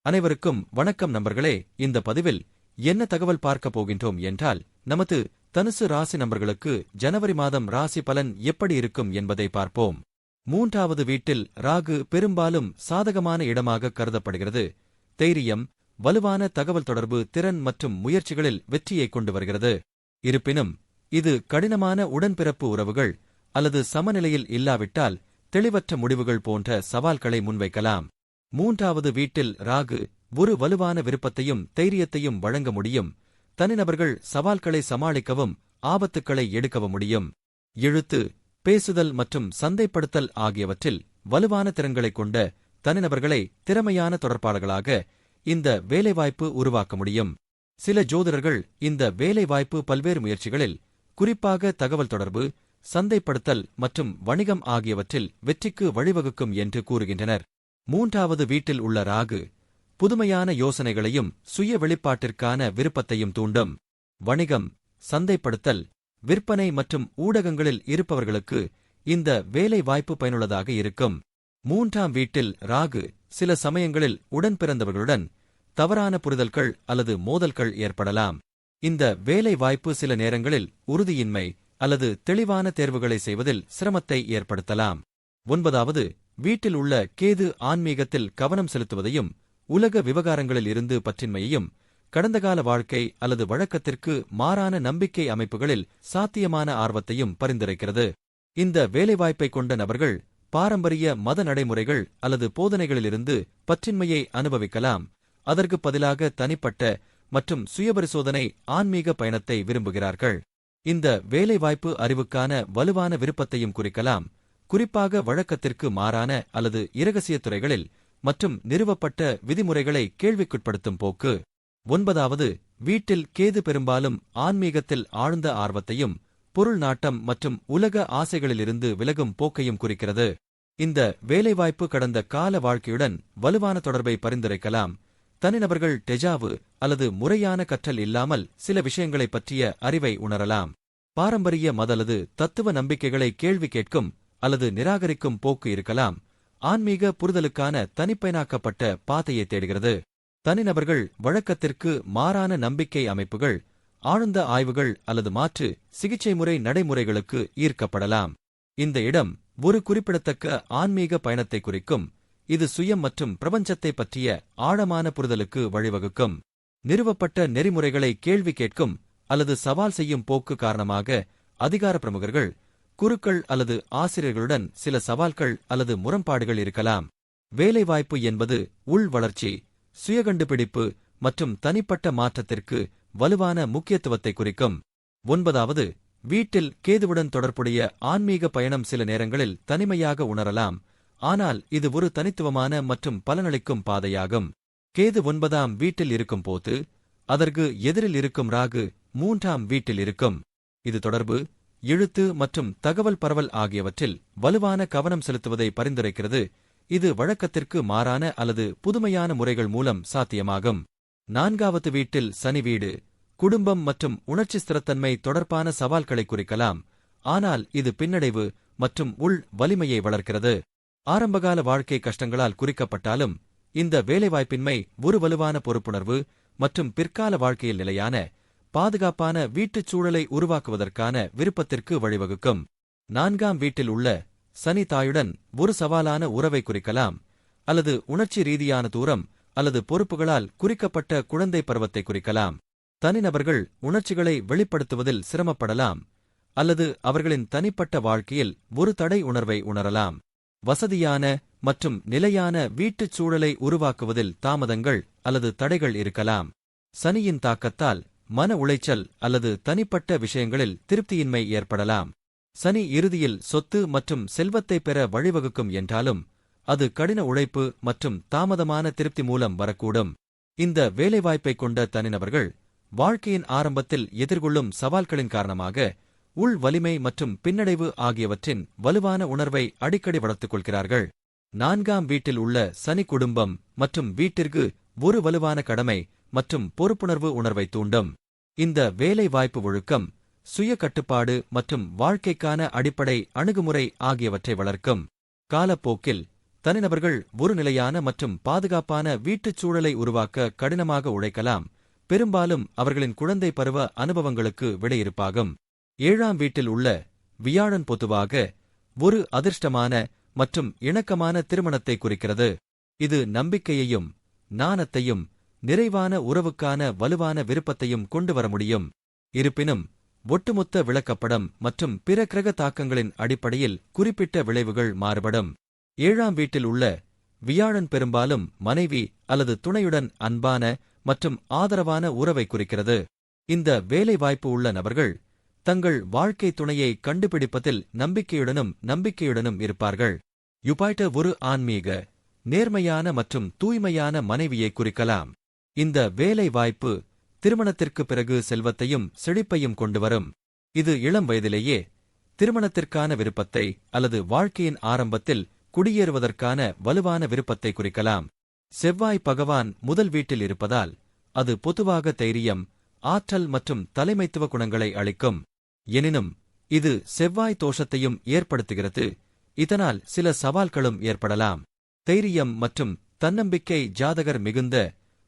அனைவருக்கும் வணக்கம் நண்பர்களே. இந்த பதிவில் என்ன தகவல் பார்க்க போகின்றோம் என்றால், நமது தனுசு ராசி நண்பர்களுக்கு ஜனவரி மாதம் ராசி பலன் எப்படி இருக்கும் என்பதை பார்ப்போம். 3வது வீட்டில் ராகு பெரும்பாலும் சாதகமான இடமாக கருதப்படுகிறது. தைரியம், வலுவான தகவல் தொடர்பு திறன் மற்றும் முயற்சிகளில் வெற்றியை கொண்டு வருகிறது. இருப்பினும் இது கடினமான உடன்பிறப்பு உறவுகள் அல்லது சமநிலையில் இல்லாவிட்டால் தெளிவற்ற முடிவுகள் போன்ற சவால்களை முன்வைக்கலாம். 3வது வீட்டில் ராகு ஒரு வலுவான விருப்பத்தையும் தைரியத்தையும் வழங்க முடியும். தனிநபர்கள் சவால்களை சமாளிக்கவும் ஆபத்துக்களை எடுக்கவும் முடியும். எழுத்து, பேசுதல் மற்றும் சந்தைப்படுத்தல் ஆகியவற்றில் வலுவான திறன்களைக் கொண்ட தனிநபர்களை திறமையான தொடர்பாளர்களாக இந்த வேலைவாய்ப்பு உருவாக்க முடியும். சில ஜோதிடர்கள் இந்த வேலைவாய்ப்பு பல்வேறு முயற்சிகளில், குறிப்பாக தகவல் தொடர்பு, சந்தைப்படுத்தல் மற்றும் வணிகம் ஆகியவற்றில் வெற்றிக்கு வழிவகுக்கும் என்று கூறுகின்றனர். 3வது வீட்டில் உள்ள ராகு புதுமையான யோசனைகளையும் சுய வெளிப்பாட்டிற்கான விருப்பத்தையும் தூண்டும். வணிகம், சந்தைப்படுத்தல், விற்பனை மற்றும் ஊடகங்களில் இருப்பவர்களுக்கு இந்த வேலை வாய்ப்பு பயனுள்ளதாக இருக்கும். 3ஆம் வீட்டில் ராகு சில சமயங்களில் உடன்பிறந்தவர்களுடன் தவறான புரிதல்கள் அல்லது மோதல்கள் ஏற்படலாம். இந்த வேலை வாய்ப்பு சில நேரங்களில் உறுதியின்மை அல்லது தெளிவான தேர்வுகளை செய்வதில் சிரமத்தை ஏற்படுத்தலாம். 9வது வீட்டில் உள்ள கேது ஆன்மீகத்தில் கவனம் செலுத்துவதையும் உலக விவகாரங்களில் இருந்து பற்றின்மையையும் கடந்தகால வாழ்க்கை அல்லது வழக்கத்திற்கு மாறான நம்பிக்கை அமைப்புகளில் சாத்தியமான ஆர்வத்தையும் பரிந்துரைக்கிறது. இந்த வேலைவாய்ப்பை கொண்ட நபர்கள் பாரம்பரிய மத நடைமுறைகள் அல்லது போதனைகளிலிருந்து பற்றின்மையை அனுபவிக்கலாம். அதற்கு பதிலாக தனிப்பட்ட மற்றும் சுயபரிசோதனை ஆன்மீக பயணத்தை விரும்புகிறார்கள். இந்த வேலைவாய்ப்பு அறிவுக்கான வலுவான விருப்பத்தையும் குறிக்கலாம், குறிப்பாக வழக்கத்திற்கு மாறான அல்லது இரகசிய துறைகளில் மற்றும் நிறுவப்பட்ட விதிமுறைகளை கேள்விக்குட்படுத்தும் போக்கு. 9வது வீட்டில் கேது பெரும்பாலும் ஆன்மீகத்தில் ஆழ்ந்த ஆர்வத்தையும் பொருள் நாட்டம் மற்றும் உலக ஆசைகளிலிருந்து விலகும் போக்கையும் குறிக்கிறது. இந்த வேலைவாய்ப்பு கடந்த கால வாழ்க்கையுடன் வலுவான தொடர்பை பரிந்துரைக்கலாம். தனிநபர்கள் டெஜாவு அல்லது முறையான கற்றல் இல்லாமல் சில விஷயங்களைப் பற்றிய அறிவை உணரலாம். பாரம்பரிய மத அல்லது தத்துவ நம்பிக்கைகளை கேள்வி கேட்கும் அல்லது நிராகரிக்கும் போக்கு இருக்கலாம். ஆன்மீக புரிதலுக்கான தனிப்பயனாக்கப்பட்ட பாதையை தேடுகிறது. தனிநபர்கள் வழக்கத்திற்கு மாறான நம்பிக்கை அமைப்புகள், ஆழ்ந்த ஆய்வுகள் அல்லது மாற்று சிகிச்சை முறை நடைமுறைகளுக்கு ஈர்க்கப்படலாம். இந்த இடம் ஒரு குறிப்பிடத்தக்க ஆன்மீக பயணத்தை குறிக்கும். இது சுயம் மற்றும் பிரபஞ்சத்தை பற்றிய ஆழமான புரிதலுக்கு வழிவகுக்கும். நிறுவப்பட்ட நெறிமுறைகளை கேள்வி கேட்கும் அல்லது சவால் செய்யும் போக்கு காரணமாக அதிகார பிரமுகர்கள், குருக்கள் அல்லது ஆசிரியர்களுடன் சில சவால்கள் அல்லது முரண்பாடுகள் இருக்கலாம். வேலைவாய்ப்பு என்பது உள் வளர்ச்சி, சுயகண்டுபிடிப்பு மற்றும் தனிப்பட்ட மாற்றத்திற்கு வலுவான முக்கியத்துவத்தை குறிக்கும். 9வது வீட்டில் கேதுவுடன் தொடர்புடைய ஆன்மீக பயணம் சில நேரங்களில் தனிமையாக உணரலாம், ஆனால் இது ஒரு தனித்துவமான மற்றும் பலனளிக்கும் பாதையாகும். கேது 9ஆம் வீட்டில் இருக்கும் போது அதற்கு எதிரில் இருக்கும் ராகு 3ஆம் வீட்டில் இருக்கும். இது தொடர்பு, எழுத்து மற்றும் தகவல் பரவல் ஆகியவற்றில் வலுவான கவனம் செலுத்துவதை பரிந்துரைக்கிறது. இது வழக்கத்திற்கு மாறான அல்லது புதுமையான முறைகள் மூலம் சாத்தியமாகும். 4வது வீட்டில் சனி வீடு குடும்பம் மற்றும் உணர்ச்சி ஸ்திரத்தன்மை தொடர்பான சவால்களை குறிக்கலாம், ஆனால் இது பின்னடைவு மற்றும் உள் வலிமையை வளர்க்கிறது. ஆரம்பகால வாழ்க்கை கஷ்டங்களால் குறிக்கப்பட்டாலும் இந்த வேலைவாய்ப்பின்மை ஒரு வலுவான பொறுப்புணர்வு மற்றும் பிற்கால வாழ்க்கையில் நிலையான பாதுகாப்பான வீட்டுச் சூழலை உருவாக்குவதற்கான விருப்பத்திற்கு வழிவகுக்கும். 4ஆம் வீட்டில் உள்ள சனி தாயுடன் ஒரு சவாலான உறவை குறிக்கலாம், அல்லது உணர்ச்சி ரீதியான தூரம் அல்லது பொறுப்புகளால் குறிக்கப்பட்ட குழந்தை பருவத்தை குறிக்கலாம். தனிநபர்கள் உணர்ச்சிகளை வெளிப்படுத்துவதில் சிரமப்படலாம் அல்லது அவர்களின் தனிப்பட்ட வாழ்க்கையில் ஒரு தடை உணர்வை உணரலாம். வசதியான மற்றும் நிலையான வீட்டுச் சூழலை உருவாக்குவதில் தாமதங்கள் அல்லது தடைகள் இருக்கலாம். சனியின் தாக்கத்தால் மன உளைச்சல் அல்லது தனிப்பட்ட விஷயங்களில் திருப்தியின்மை ஏற்படலாம். சனி இறுதியில் சொத்து மற்றும் செல்வத்தை பெற வழிவகுக்கும் என்றாலும் அது கடின உழைப்பு மற்றும் தாமதமான திருப்தி மூலம் வரக்கூடும். இந்த வேலைவாய்ப்பை கொண்ட தனிநபர்கள் வாழ்க்கையின் ஆரம்பத்தில் எதிர்கொள்ளும் சவால்களின் காரணமாக உள் வலிமை மற்றும் பின்னடைவு ஆகியவற்றின் வலுவான உணர்வை அடிக்கடி வளர்த்துக் கொள்கிறார்கள். 4ஆம் வீட்டில் உள்ள சனி குடும்பம் மற்றும் வீட்டிற்கு ஒரு வலுவான கடமை மற்றும் பொறுப்புணர்வு உணர்வை தூண்டும். இந்த வேலை வாய்ப்பு ஒழுக்கம், சுய கட்டுப்பாடு மற்றும் வாழ்க்கைக்கான அடிப்படை அணுகுமுறை ஆகியவற்றை வளர்க்கும். காலப்போக்கில் தனிநபர்கள் ஒரு நிலையான மற்றும் பாதுகாப்பான வீட்டுச் சூழலை உருவாக்க கடினமாக உழைக்கலாம், பெரும்பாலும் அவர்களின் குழந்தை பருவ அனுபவங்களுக்கு விடையிறுப்பாகும். 7ஆம் வீட்டில் உள்ள வியாழன் பொதுவாக ஒரு அதிர்ஷ்டமான மற்றும் இணக்கமான திருமணத்தை குறிக்கிறது. இது நம்பிக்கையையும் நாணத்தையும் நிறைவான உறவுக்கான வலுவான விருப்பத்தையும் கொண்டு வர முடியும். இருப்பினும் ஒட்டுமொத்த விளக்கப்படம் மற்றும் பிற கிரக தாக்கங்களின் அடிப்படையில் குறிப்பிட்ட விளைவுகள் மாறுபடும். 7ஆம் வீட்டில் உள்ள வியாழன் பெரும்பாலும் மனைவி அல்லது துணையுடன் அன்பான மற்றும் ஆதரவான உறவை குறிக்கிறது. இந்த வேலை வாய்ப்பு உள்ள நபர்கள் தங்கள் வாழ்க்கை துணையை கண்டுபிடிப்பதில் நம்பிக்கையுடனும் இருப்பார்கள். யுபைட்டர் ஒரு ஆன்மீக, நேர்மையான மற்றும் தூய்மையான மனைவியை குறிக்கலாம். இந்த வேலை வாய்ப்பு திருமணத்திற்கு பிறகு செல்வத்தையும் செழிப்பையும் கொண்டுவரும். இது இளம் வயதிலேயே திருமணத்திற்கான விருப்பத்தை அல்லது வாழ்க்கையின் ஆரம்பத்தில் குடியேறுவதற்கான வலுவான விருப்பத்தை குறிக்கலாம். செவ்வாய் பகவான் முதல் வீட்டில் இருப்பதால் அது பொதுவாக தைரியம், ஆற்றல் மற்றும் தலைமைத்துவ குணங்களை அளிக்கும். எனினும் இது செவ்வாய் தோஷத்தையும் ஏற்படுத்துகிறது, இதனால் சில சவால்களும் ஏற்படலாம். தைரியம் மற்றும் தன்னம்பிக்கை ஜாதகர் மிகுந்த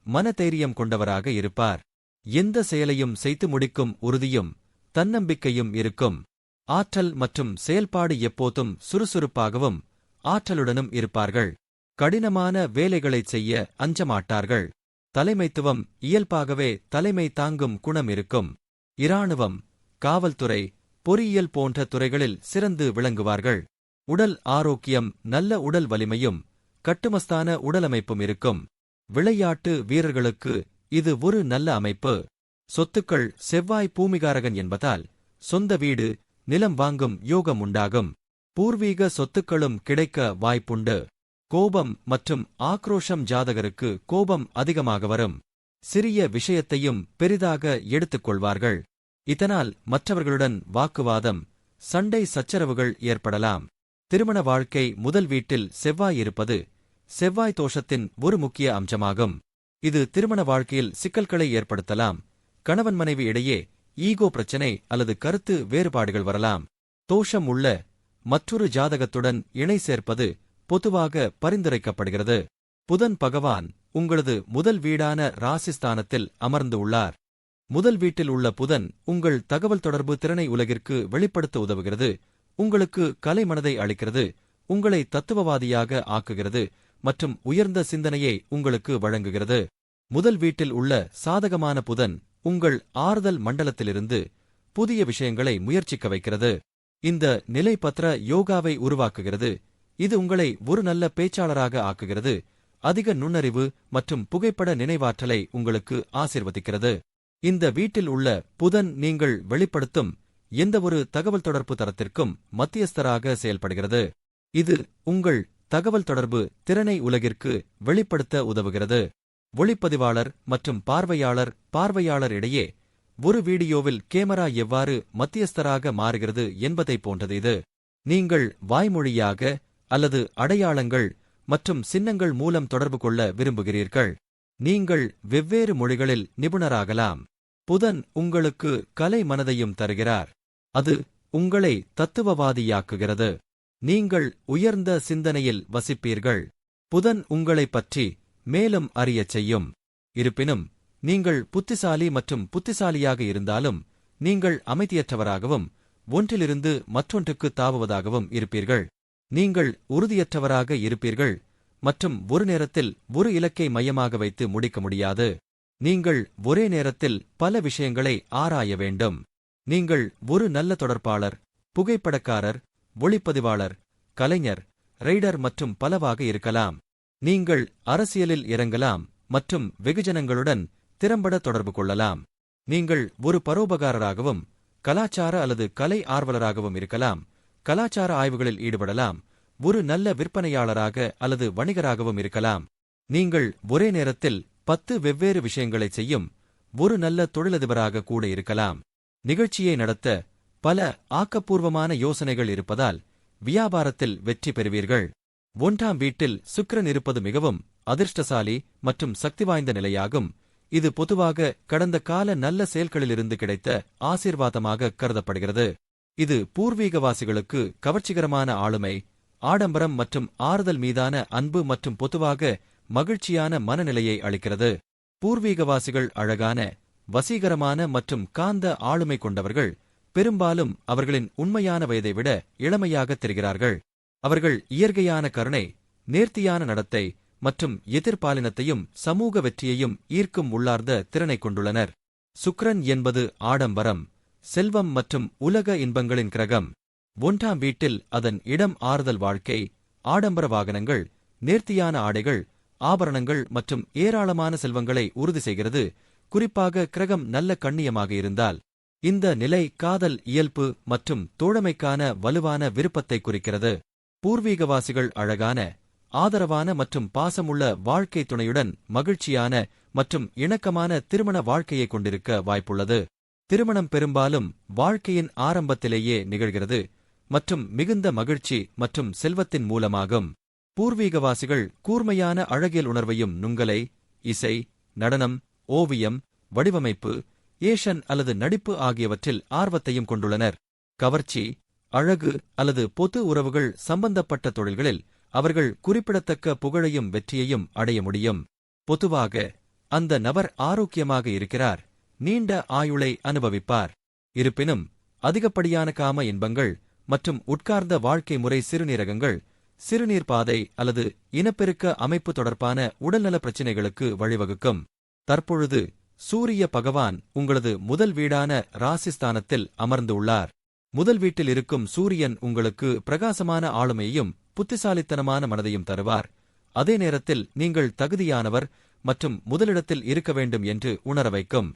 மனதைரியம் கொண்டவராக இருப்பார். எந்த செயலையும் செய்து முடிக்கும் உறுதியும் தன்னம்பிக்கையும் இருக்கும். ஆற்றல் மற்றும் செயல்பாடு எப்போதும் சுறுசுறுப்பாகவும் ஆற்றலுடனும் இருப்பார்கள். கடினமான வேலைகளைச் செய்ய அஞ்சமாட்டார்கள். தலைமைத்துவம் இயல்பாகவே தலைமை தாங்கும் குணம் இருக்கும். இராணுவம், காவல்துறை, பொறியியல் போன்ற துறைகளில் சிறந்து விளங்குவார்கள். உடல் ஆரோக்கியம், நல்ல உடல் வலிமையும் கட்டுமஸ்தான உடலமைப்பும் இருக்கும். விளையாட்டு வீரர்களுக்கு இது ஒரு நல்ல அமைப்பு. சொத்துக்கள் செவ்வாய் பூமிகாரகன் என்பதால் சொந்த வீடு, நிலம் வாங்கும் யோகம் உண்டாகும். பூர்வீக சொத்துக்களும் கிடைக்க வாய்ப்புண்டு. கோபம் மற்றும் ஆக்ரோஷம் ஜாதகருக்கு கோபம் அதிகமாக வரும். சிறிய விஷயத்தையும் பெரிதாக எடுத்துக்கொள்வார்கள். இதனால் மற்றவர்களுடன் வாக்குவாதம், சண்டை சச்சரவுகள் ஏற்படலாம். திருமண வாழ்க்கை முதல் வீட்டில் செவ்வாய் இருப்பது செவ்வாய் தோஷத்தின் ஒரு முக்கிய அம்சமாகும். இது திருமண வாழ்க்கையில் சிக்கல்களை ஏற்படுத்தலாம். கணவன் மனைவி இடையே ஈகோ பிரச்சினை அல்லது கருத்து வேறுபாடுகள் வரலாம். தோஷம் உள்ள மற்றொரு ஜாதகத்துடன் இணை சேர்ப்பது பொதுவாக பரிந்துரைக்கப்படுகிறது. புதன் பகவான் உங்களது முதல் வீடான ராசிஸ்தானத்தில் அமர்ந்து உள்ளார். முதல் வீட்டில் உள்ள புதன் உங்கள் தகவல் தொடர்பு திறனை உலகிற்கு வெளிப்படுத்த உதவுகிறது, உங்களுக்கு கலை மனதை அளிக்கிறது, உங்களை தத்துவவாதியாக ஆக்குகிறது மற்றும் உயர்ந்த சிந்தனையை உங்களுக்கு வழங்குகிறது. முதல் வீட்டில் உள்ள சாதகமான புதன் உங்கள் ஆறுதல் மண்டலத்திலிருந்து புதிய விஷயங்களை முயற்சிக்க வைக்கிறது. இந்த நிலைப்பத்திர யோகாவை உருவாக்குகிறது. இது உங்களை ஒரு நல்ல பேச்சாளராக ஆக்குகிறது, அதிக நுண்ணறிவு மற்றும் புகைப்பட நினைவாற்றலை உங்களுக்கு ஆசீர்வதிக்கிறது. இந்த வீட்டில் உள்ள புதன் நீங்கள் வெளிப்படுத்தும் எந்தவொரு தகவல் தொடர்பு தரத்திற்கும் மத்தியஸ்தராக செயல்படுகிறது. இது உங்கள் தகவல் தொடர்பு திறனை உலகிற்கு வெளிப்படுத்த உதவுகிறது. ஒளிப்பதிவாளர் மற்றும் பார்வையாளர் இடையே ஒரு வீடியோவில் கேமரா எவ்வாறு மத்தியஸ்தராக மாறுகிறது என்பதை போன்றது இது. நீங்கள் வாய்மொழியாக அல்லது அடையாளங்கள் மற்றும் சின்னங்கள் மூலம் தொடர்பு கொள்ள விரும்புகிறீர்கள். நீங்கள் வெவ்வேறு மொழிகளில் நிபுணராகலாம். புதன் உங்களுக்கு கலை மனதையும் தருகிறார். அது உங்களை தத்துவவாதியாக்குகிறது. நீங்கள் உயர்ந்த சிந்தனையில் வசிப்பீர்கள். புதன் உங்களைப் பற்றி மேலும் அறியச் செய்யும். இருப்பினும் நீங்கள் புத்திசாலி மற்றும் புத்திசாலியாக இருந்தாலும் நீங்கள் அமைதியற்றவராகவும் ஒன்றிலிருந்து மற்றொன்றுக்கு தாவுவதாகவும் இருப்பீர்கள். நீங்கள் உறுதியற்றவராக இருப்பீர்கள் மற்றும் ஒரு நேரத்தில் ஒரு இலக்கை மையமாக வைத்து முடிக்க முடியாது. நீங்கள் ஒரே நேரத்தில் பல விஷயங்களை ஆராய வேண்டும். நீங்கள் ஒரு நல்ல தொடர்பாளர், புகைப்படக்காரர், ஒளிப்பதிவாளர், கலைஞர், ரைடர் மற்றும் பலவாக இருக்கலாம். நீங்கள் அரசியலில் இறங்கலாம் மற்றும் வெகுஜனங்களுடன் திறம்பட தொடர்பு கொள்ளலாம். நீங்கள் ஒரு பரோபகாரராகவும் கலாச்சார அல்லது கலை ஆர்வலராகவும் இருக்கலாம். கலாச்சார ஆய்வுகளில் ஈடுபடலாம். ஒரு நல்ல விற்பனையாளராக அல்லது வணிகராகவும் இருக்கலாம். நீங்கள் ஒரே நேரத்தில் 10 வெவ்வேறு விஷயங்களைச் செய்யும் ஒரு நல்ல தொழிலதிபராக கூட இருக்கலாம். நிகழ்ச்சியை நடத்த பல ஆக்கப்பூர்வமான யோசனைகள் இருப்பதால் வியாபாரத்தில் வெற்றி பெறுவீர்கள். 1ஆம் வீட்டில் சுக்கிரன் இருப்பது மிகவும் அதிர்ஷ்டசாலி மற்றும் சக்தி வாய்ந்த நிலையாகும். இது பொதுவாக கடந்த கால நல்ல செயல்களிலிருந்து கிடைத்த ஆசீர்வாதமாக கருதப்படுகிறது. இது பூர்வீகவாசிகளுக்கு கவர்ச்சிகரமான ஆளுமை, ஆடம்பரம் மற்றும் ஆறுதல் மீதான அன்பு மற்றும் பொதுவாக மகிழ்ச்சியான மனநிலையை அளிக்கிறது. பூர்வீகவாசிகள் அழகான, வசீகரமான மற்றும் காந்த ஆளுமை கொண்டவர்கள். பெரும்பாலும் அவர்களின் உண்மையான வயதை விட இளமையாகத் தெரிகிறார்கள். அவர்கள் இயற்கையான கருணை, நேர்த்தியான நடத்தை மற்றும் எதிர்பாலினத்தையும் சமூக வெற்றியையும் ஈர்க்கும் உள்ளார்ந்த திறனைக் கொண்டுள்ளனர். சுக்கிரன் என்பது ஆடம்பரம், செல்வம் மற்றும் உலக இன்பங்களின் கிரகம். 1ஆம் வீட்டில் அதன் இடம் ஆறுதல் வாழ்க்கை, ஆடம்பர வாகனங்கள், நேர்த்தியான ஆடைகள், ஆபரணங்கள் மற்றும் ஏராளமான செல்வங்களை உறுதி செய்கிறது. குறிப்பாக கிரகம் நல்ல கண்ணியமாக இருந்தால். இந்த நிலை காதல், இயல்பு மற்றும் தோழமைக்கான வலுவான விருப்பத்தை குறிக்கிறது. பூர்வீகவாசிகள் அழகான, ஆதரவான மற்றும் பாசமுள்ள வாழ்க்கை துணையுடன் மகிழ்ச்சியான மற்றும் இணக்கமான திருமண வாழ்க்கையை கொண்டிருக்க வாய்ப்புள்ளது. திருமணம் பெரும்பாலும் வாழ்க்கையின் ஆரம்பத்திலேயே நிகழ்கிறது மற்றும் மிகுந்த மகிழ்ச்சி மற்றும் செல்வத்தின் மூலமாகும். பூர்வீகவாசிகள் கூர்மையான அழகியல் உணர்வையும் நுங்கலை, இசை, நடனம், ஓவியம், வடிவமைப்பு, ஏஷன் அல்லது நடிப்பு ஆகியவற்றில் ஆர்வத்தையும் கொண்டுள்ளனர். கவர்ச்சி, அழகு அல்லது பொது உறவுகள் சம்பந்தப்பட்ட தொழில்களில் அவர்கள் குறிப்பிடத்தக்க புகழையும் வெற்றியையும் அடைய முடியும். பொதுவாக அந்த நபர் ஆரோக்கியமாக இருக்கிறார், நீண்ட ஆயுளை அனுபவிப்பார். இருப்பினும் அதிகப்படியான காம இன்பங்கள் மற்றும் உட்கார்ந்த வாழ்க்கை முறை, சிறுநீரகங்கள், சிறுநீர் பாதை அல்லது இனப்பெருக்க அமைப்பு தொடர்பான உடல்நல பிரச்சினைகளுக்கு வழிவகுக்கும். தற்பொழுது சூரிய பகவான் உங்களது முதல் வீடான ராசிஸ்தானத்தில் அமர்ந்து உள்ளார். முதல் வீட்டில் இருக்கும் சூரியன் உங்களுக்கு பிரகாசமான ஆளுமையையும் புத்திசாலித்தனமான மனதையும் தருவார். அதே நேரத்தில் நீங்கள் தகுதியானவர் மற்றும் முதலிடத்தில் இருக்க வேண்டும் என்று உணர வைக்கும்.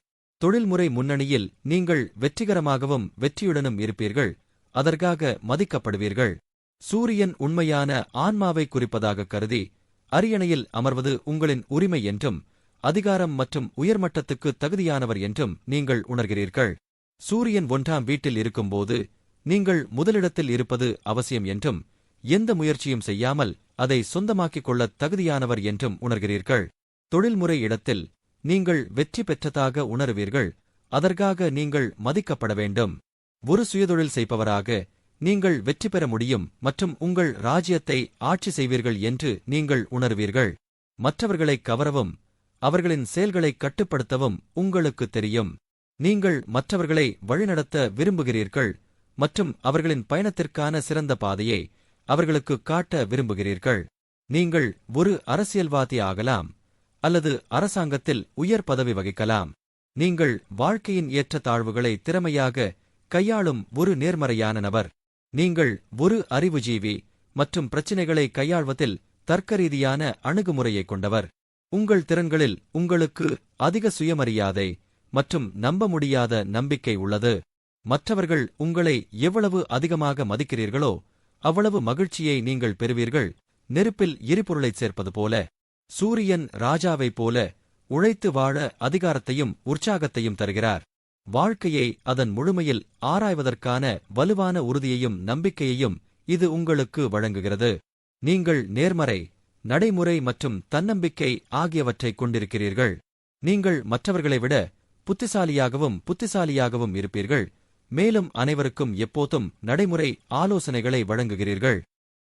தொழில்முறை முன்னணியில் நீங்கள் வெற்றிகரமாகவும் வெற்றியுடனும் இருப்பீர்கள், அதற்காக மதிக்கப்படுவீர்கள். சூரியன் உண்மையான ஆன்மாவை குறிப்பதாக கருதி அரியணையில் அமர்வது உங்களின் உரிமை என்றும் அதிகாரம் மற்றும் உயர்மட்டத்துக்கு தகுதியானவர் என்றும் நீங்கள் உணர்கிறீர்கள். சூரியன் 1ஆம் வீட்டில் இருக்கும்போது நீங்கள் முதலிடத்தில் இருப்பது அவசியம் என்றும் எந்த முயற்சியும் செய்யாமல் அதை சொந்தமாக்கிக் கொள்ளத் தகுதியானவர் என்றும் உணர்கிறீர்கள். தொழில்முறை இடத்தில் நீங்கள் வெற்றி பெற்றதாக உணருவீர்கள், அதற்காக நீங்கள் மதிக்கப்பட வேண்டும். ஒரு சுயதொழில் செய்பவராக நீங்கள் வெற்றி பெற முடியும் மற்றும் உங்கள் ராஜ்யத்தை ஆட்சி செய்வீர்கள் என்று நீங்கள் உணர்வீர்கள். மற்றவர்களைக் கவரவும் அவர்களின் செயல்களைக் கட்டுப்படுத்தவும் உங்களுக்கு தெரியும். நீங்கள் மற்றவர்களை வழிநடத்த விரும்புகிறீர்கள் மற்றும் அவர்களின் பயணத்திற்கான சிறந்த பாதையை அவர்களுக்கு காட்ட விரும்புகிறீர்கள். நீங்கள் ஒரு அரசியல்வாதி ஆகலாம் அல்லது அரசாங்கத்தில் உயர் பதவி வகிக்கலாம். நீங்கள் வாழ்க்கையின் ஏற்றத்தாழ்வுகளை திறமையாக கையாளும் ஒரு நேர்மறையான நபர். நீங்கள் ஒரு அறிவுஜீவி மற்றும் பிரச்சினைகளை கையாள்வதில் தர்க்கரீதியான அணுகுமுறையைக் கொண்டவர். உங்கள் திறன்களில் உங்களுக்கு அதிக சுயமரியாதை மற்றும் நம்ப முடியாத நம்பிக்கை உள்ளது. மற்றவர்கள் உங்களை எவ்வளவு அதிகமாக மதிக்கிறீர்களோ அவ்வளவு மகிழ்ச்சியை நீங்கள் பெறுவீர்கள். நெருப்பில் எரிபொருளைச் சேர்ப்பது போல. சூரியன் ராஜாவைப் போல உழைத்து வாழ அதிகாரத்தையும் உற்சாகத்தையும் தருகிறார். வாழ்க்கையை அதன் முழுமையில் ஆராய்வதற்கான வலுவான உறுதியையும் நம்பிக்கையையும் இது உங்களுக்கு வழங்குகிறது. நீங்கள் நேர்மறை, நடைமுறை மற்றும் தன்னம்பிக்கை ஆகியவற்றைக் கொண்டிருக்கிறீர்கள். நீங்கள் மற்றவர்களை விட புத்திசாலியாகவும் இருப்பீர்கள், மேலும் அனைவருக்கும் எப்போதும் நடைமுறை ஆலோசனைகளை வழங்குகிறீர்கள்.